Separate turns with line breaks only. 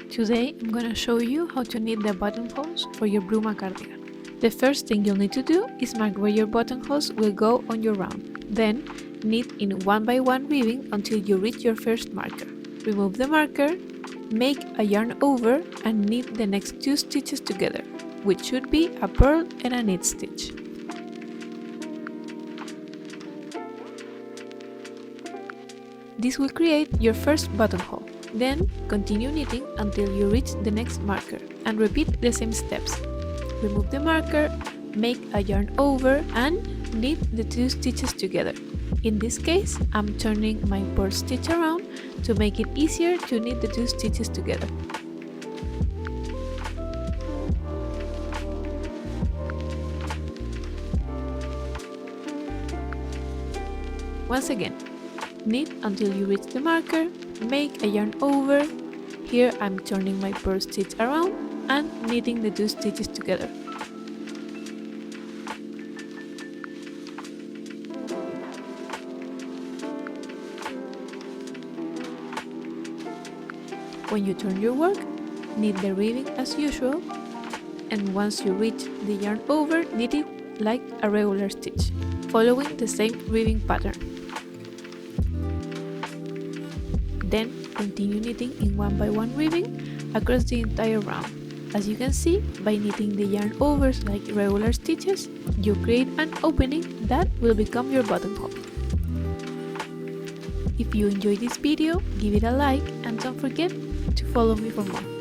Today I'm gonna show you how to knit the buttonholes for your Bruma cardigan. The first thing you'll need to do is mark where your buttonholes will go on your round. Then knit in 1 by 1 weaving until you reach your first marker. Remove the marker, make a yarn over and knit the next 2 stitches together, which should be a purl and a knit stitch. This will create your first buttonhole. Then continue knitting until you reach the next marker and repeat the same steps. Remove the marker, make a yarn over and knit the 2 stitches together. In this case, I'm turning my purl stitch around to make it easier to knit the 2 stitches together. Once again, knit until you reach the marker, make a yarn over, here I'm turning my purl stitch around and knitting the 2 stitches together. When you turn your work, knit the ribbing as usual, and once you reach the yarn over, knit it like a regular stitch, following the same ribbing pattern. Then continue knitting in 1 by 1 ribbing across the entire round. As you can see, by knitting the yarn overs like regular stitches, you create an opening that will become your buttonhole. If you enjoyed this video, give it a like and don't forget to follow me for more.